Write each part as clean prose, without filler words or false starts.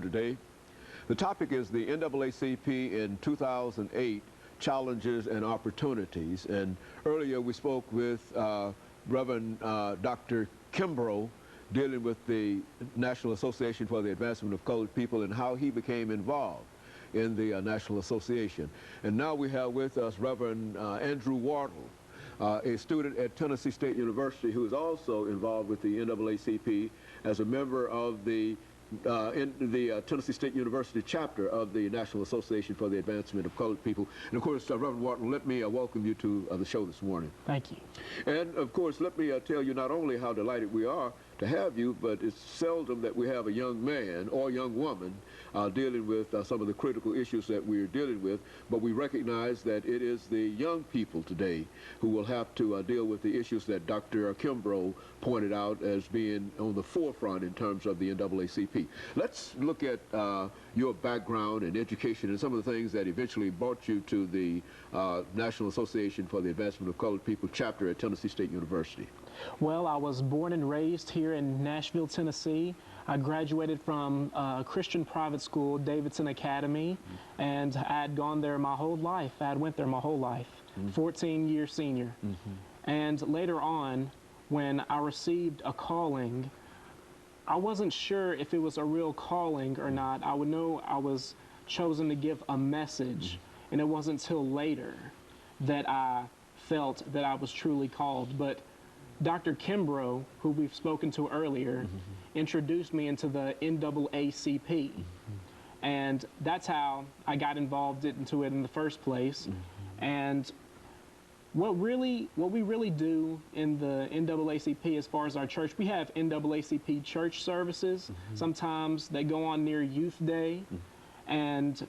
Today, the topic is the NAACP in 2008 challenges and opportunities. And earlier we spoke with Reverend Dr. Kimbrough, dealing with the National Association for the Advancement of Colored People and how he became involved in the National Association. And now we have with us Reverend Andrew Waddle, a student at Tennessee State University who is also involved with the NAACP as a member of the Tennessee State University chapter of the National Association for the Advancement of Colored People. And of course, Reverend Waddle, let me welcome you to the show this morning. Thank you. And of course, let me tell you not only how delighted we are to have you, but it's seldom that we have a young man or young woman dealing with some of the critical issues that we're dealing with, but we recognize that it is the young people today who will have to deal with the issues that Dr. Kimbrough pointed out as being on the forefront in terms of the NAACP. Let's look at your background and education and some of the things that eventually brought you to the National Association for the Advancement of Colored People chapter at Tennessee State University. Well, I was born and raised here in Nashville, Tennessee. I graduated from a Christian private school, Davidson Academy, and I had gone there my whole life. I had went there my whole life, 14-year senior. And later on, when I received a calling, I wasn't sure if it was a real calling or not. I would know I was chosen to give a message, and it wasn't until later that I felt that I was truly called. But Dr. Kimbrough, who we've spoken to earlier, introduced me into the NAACP. And that's how I got involved into it in the first place. And what we really do in the NAACP as far as our church, we have NAACP church services. Sometimes they go on near Youth Day. And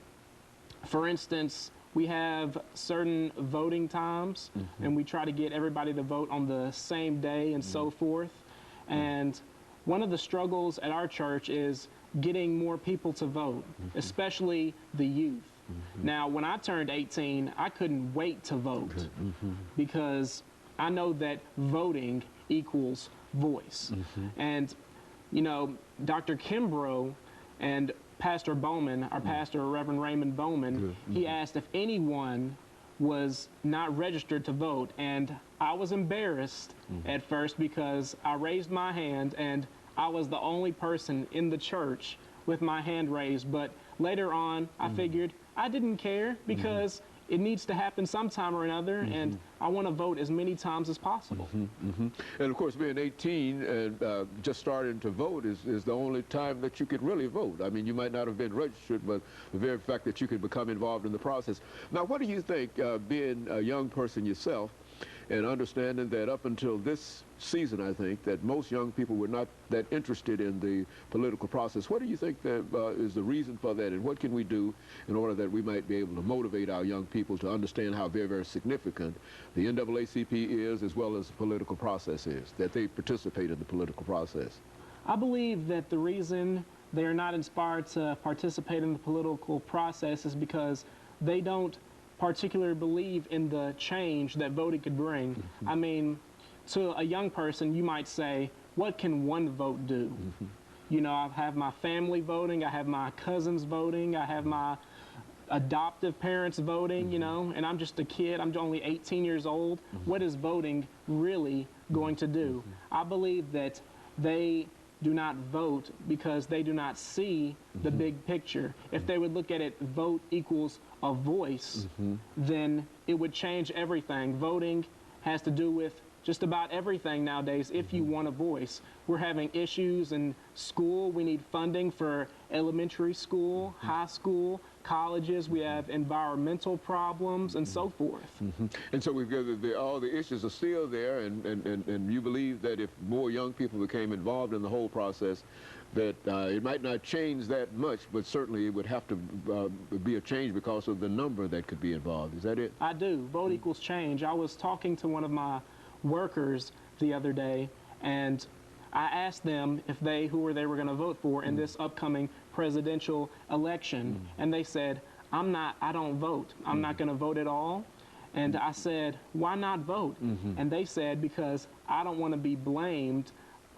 for instance, we have certain voting times, and we try to get everybody to vote on the same day and so forth. And one of the struggles at our church is getting more people to vote, especially the youth. Now, when I turned 18, I couldn't wait to vote because I know that voting equals voice. And, you know, Dr. Kimbrough and Pastor Bowman, our pastor, Reverend Raymond Bowman, he asked if anyone was not registered to vote. And I was embarrassed at first because I raised my hand and I was the only person in the church with my hand raised. But later on, I figured I didn't care because it needs to happen sometime or another, and I want to vote as many times as possible. And of course, being 18 and just starting to vote is the only time that you could really vote. I mean, you might not have been registered, but the very fact that you could become involved in the process. Now, what do you think, being a young person yourself, and understanding that up until this season, I think, that most young people were not that interested in the political process. What do you think that is the reason for that, and what can we do in order that we might be able to motivate our young people to understand how very, very significant the NAACP is, as well as the political process is, that they participate in the political process? I believe that the reason they are not inspired to participate in the political process is because they don't particularly believe in the change that voting could bring. I mean, to a young person, you might say, what can one vote do? You know, I have my family voting, I have my cousins voting, I have my adoptive parents voting, you know, and I'm just a kid, I'm only 18 years old. What is voting really going to do? I believe that they do not vote because they do not see the big picture. If they would look at it, vote equals a voice, then it would change everything. Voting has to do with just about everything nowadays if you want a voice. We're having issues in school. We need funding for elementary school, high school, colleges. We have environmental problems and so forth. And so we've got all the issues are still there, and you believe that if more young people became involved in the whole process, that it might not change that much, but certainly it would have to be a change because of the number that could be involved. Is that it? I do. Vote equals change. I was talking to one of my workers the other day, and I asked them if who they were going to vote for in this upcoming presidential election, and they said, I don't vote. I'm not going to vote at all. And I said, why not vote? And they said, because I don't want to be blamed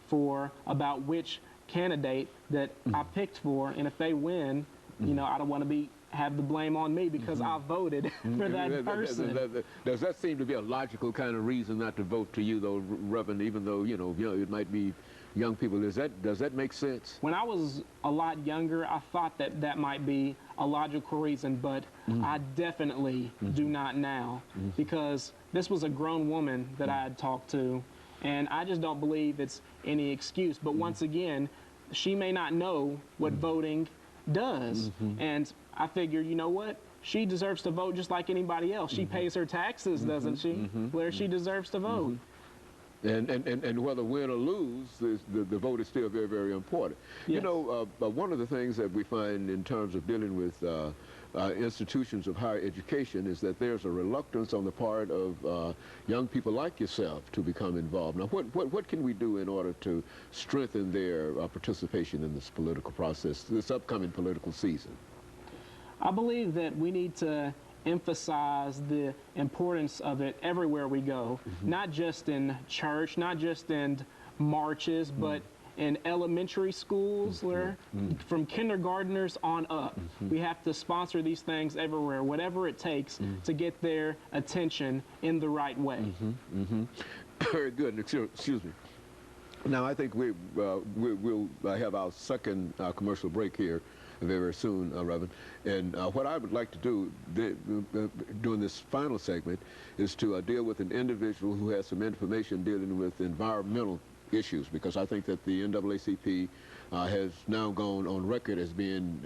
for about which candidate that I picked for, and if they win, you know, I don't want to have the blame on me because I voted for that person. Does that seem to be a logical kind of reason not to vote to you, though, Reverend, even though, you know, it might be young people? Does that make sense? When I was a lot younger, I thought that might be a logical reason, but I definitely do not now, because this was a grown woman that I had talked to, and I just don't believe it's any excuse. But once again, she may not know what voting does, and I figured, you know what? She deserves to vote just like anybody else. She pays her taxes, doesn't she? Where she deserves to vote. And whether win or lose, the vote is still very, very important. Yes. You know, one of the things that we find in terms of dealing with institutions of higher education is that there's a reluctance on the part of young people like yourself to become involved. Now, what can we do in order to strengthen their participation in this political process, this upcoming political season? I believe that we need to emphasize the importance of it everywhere we go, not just in church, not just in marches, but in elementary schools, where from kindergartners on up. We have to sponsor these things everywhere, whatever it takes to get their attention in the right way. Very good. Excuse me. Now, I think we'll have our second commercial break here very, very soon, Reverend. And what I would like to do during this final segment is to deal with an individual who has some information dealing with environmental issues, because I think that the NAACP has now gone on record as being,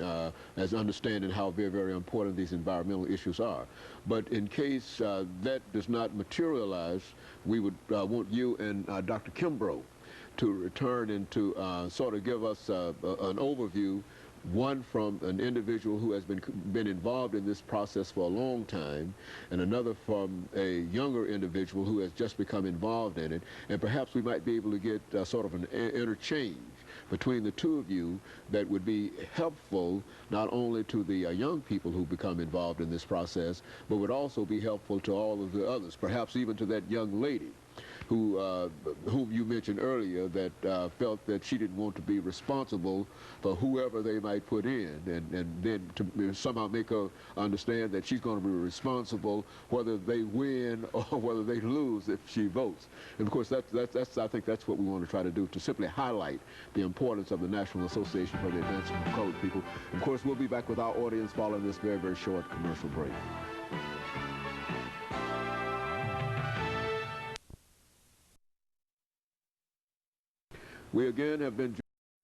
as understanding how very, very important these environmental issues are. But in case that does not materialize, we would want you and Dr. Kimbrough to return and to sort of give us an overview, one from an individual who has been involved in this process for a long time, and another from a younger individual who has just become involved in it. And perhaps we might be able to get sort of an interchange between the two of you that would be helpful not only to the young people who become involved in this process, but would also be helpful to all of the others, perhaps even to that young lady whom you mentioned earlier, that felt that she didn't want to be responsible for whoever they might put in, and then to somehow make her understand that she's going to be responsible whether they win or whether they lose if she votes. And of course, I think that's what we want to try to do, to simply highlight the importance of the National Association for the Advancement of Colored People. Of course, we'll be back with our audience following this very, very short commercial break. We again have been